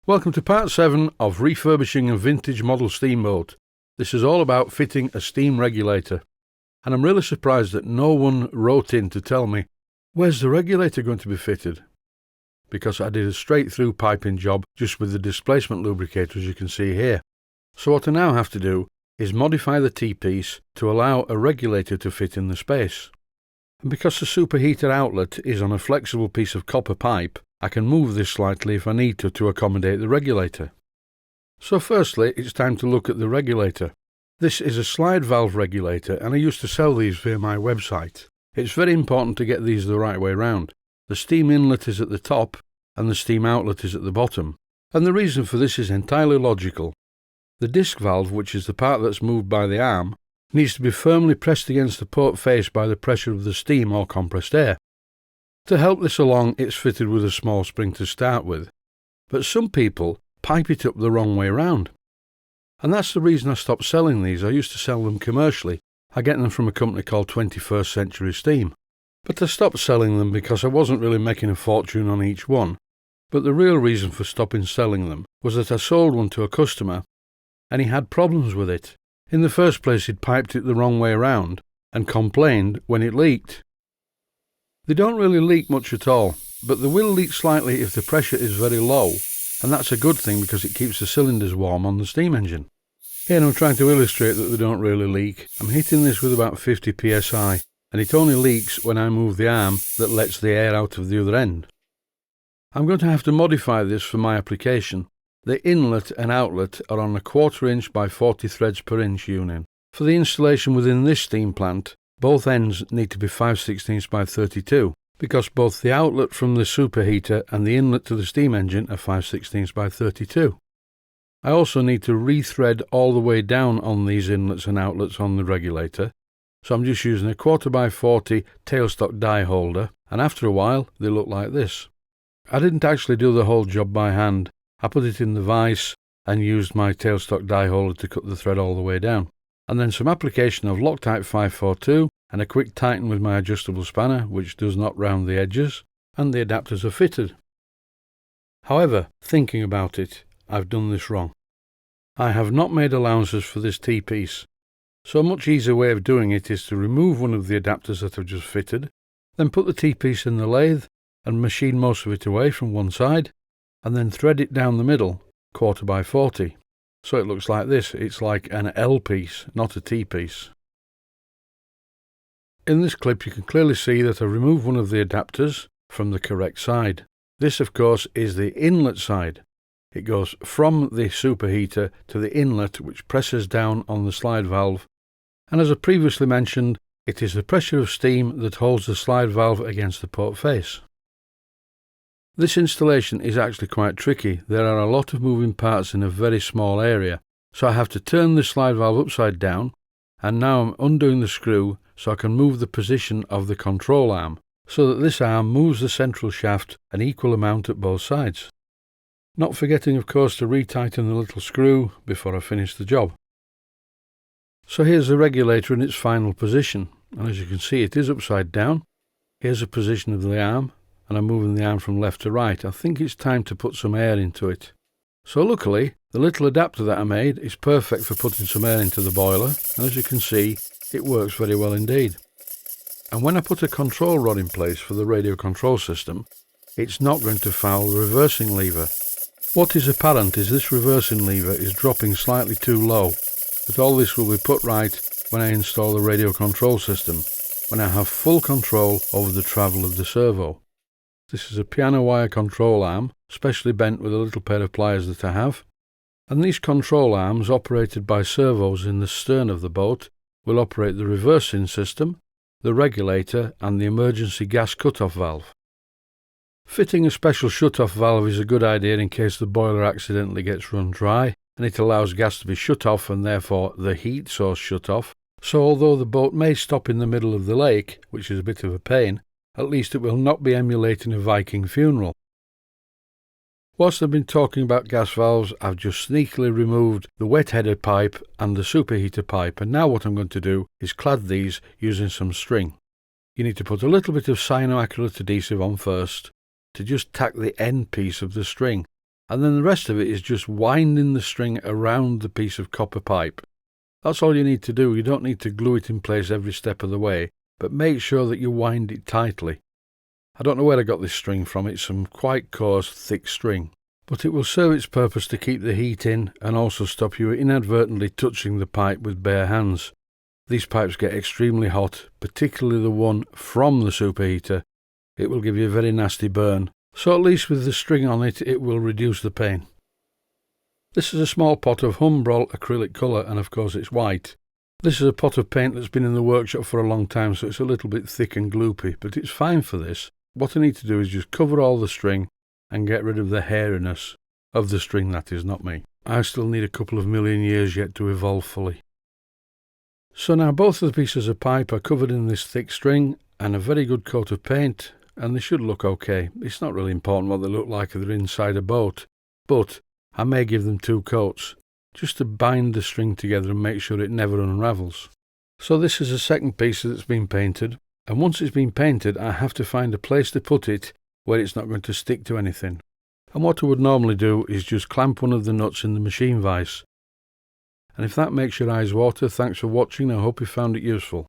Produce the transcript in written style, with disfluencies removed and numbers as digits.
Welcome to part 7 of Refurbishing a Vintage Model Steamboat. This is all about fitting a steam regulator. And I'm really surprised that no one wrote in to tell me, where's the regulator going to be fitted? Because I did a straight through piping job just with the displacement lubricator, as you can see here. So what I now have to do is modify the T-piece to allow a regulator to fit in the space. And because the superheater outlet is on a flexible piece of copper pipe, I can move this slightly if I need to accommodate the regulator. So firstly, it's time to look at the regulator. This is a slide valve regulator, and I used to sell these via my website. It's very important to get these the right way round. The steam inlet is at the top and the steam outlet is at the bottom. And the reason for this is entirely logical. The disc valve, which is the part that's moved by the arm, needs to be firmly pressed against the port face by the pressure of the steam or compressed air. To help this along, it's fitted with a small spring to start with, but some people pipe it up the wrong way round. And that's the reason I stopped selling these. I used to sell them commercially. I get them from a company called 21st Century Steam. But I stopped selling them because I wasn't really making a fortune on each one. But the real reason for stopping selling them was that I sold one to a customer and he had problems with it. In the first place, he'd piped it the wrong way around and complained when it leaked. They don't really leak much at all, but they will leak slightly if the pressure is very low, and that's a good thing because it keeps the cylinders warm on the steam engine. Here I'm trying to illustrate that they don't really leak. I'm hitting this with about 50 psi, and it only leaks when I move the arm that lets the air out of the other end. I'm going to have to modify this for my application. The inlet and outlet are on a 1/4 inch by 40 threads per inch union. For the installation within this steam plant, both ends need to be 5/16 by 32, because both the outlet from the superheater and the inlet to the steam engine are 5/16 by 32. I also need to rethread all the way down on these inlets and outlets on the regulator, so I'm just using a 1/4 by 40 tailstock die holder, and after a while they look like this. I didn't actually do the whole job by hand. I put it in the vise and used my tailstock die holder to cut the thread all the way down. And then some application of Loctite 542 and a quick tighten with my adjustable spanner, which does not round the edges, and the adapters are fitted. However, thinking about it, I've done this wrong. I have not made allowances for this T-piece, so a much easier way of doing it is to remove one of the adapters that I've just fitted, then put the T-piece in the lathe and machine most of it away from one side, and then thread it down the middle, 1/4 by 40. So it looks like this. It's like an L piece, not a T piece. In this clip you can clearly see that I removed one of the adapters from the correct side. This of course is the inlet side. It goes from the superheater to the inlet, which presses down on the slide valve, and as I previously mentioned, it is the pressure of steam that holds the slide valve against the port face. This installation is actually quite tricky. There are a lot of moving parts in a very small area, so I have to turn the slide valve upside down, and now I'm undoing the screw so I can move the position of the control arm, so that this arm moves the central shaft an equal amount at both sides. Not forgetting of course to retighten the little screw before I finish the job. So here's the regulator in its final position, and as you can see it is upside down. Here's the position of the arm, and I'm moving the arm from left to right. I think it's time to put some air into it. So luckily, the little adapter that I made is perfect for putting some air into the boiler, and as you can see, it works very well indeed. And when I put a control rod in place for the radio control system, it's not going to foul the reversing lever. What is apparent is this reversing lever is dropping slightly too low, but all this will be put right when I install the radio control system, when I have full control over the travel of the servo. This is a piano wire control arm, specially bent with a little pair of pliers that I have, and these control arms, operated by servos in the stern of the boat, will operate the reversing system, the regulator and the emergency gas cut-off valve. Fitting a special shut-off valve is a good idea in case the boiler accidentally gets run dry, and it allows gas to be shut off and therefore the heat source shut off, so although the boat may stop in the middle of the lake, which is a bit of a pain, at least it will not be emulating a Viking funeral. Whilst I've been talking about gas valves, I've just sneakily removed the wet header pipe and the superheater pipe, and now what I'm going to do is clad these using some string. You need to put a little bit of cyanoacrylate adhesive on first to just tack the end piece of the string, and then the rest of it is just winding the string around the piece of copper pipe. That's all you need to do. You don't need to glue it in place every step of the way, but make sure that you wind it tightly. I don't know where I got this string from. It's some quite coarse, thick string, but it will serve its purpose to keep the heat in and also stop you inadvertently touching the pipe with bare hands. These pipes get extremely hot, particularly the one from the superheater. It will give you a very nasty burn, so at least with the string on it, it will reduce the pain. This is a small pot of Humbrol Acrylic colour, and of course it's white. This is a pot of paint that's been in the workshop for a long time, so it's a little bit thick and gloopy, but it's fine for this. What I need to do is just cover all the string and get rid of the hairiness of the string, that is, not me. I still need a couple of million years yet to evolve fully. So now both of the pieces of pipe are covered in this thick string and a very good coat of paint, and they should look okay. It's not really important what they look like if they're inside a boat, but I may give them 2 coats, just to bind the string together and make sure it never unravels. So this is a second piece that's been painted, and once it's been painted I have to find a place to put it where it's not going to stick to anything. And what I would normally do is just clamp one of the nuts in the machine vise. And if that makes your eyes water, thanks for watching. I hope you found it useful.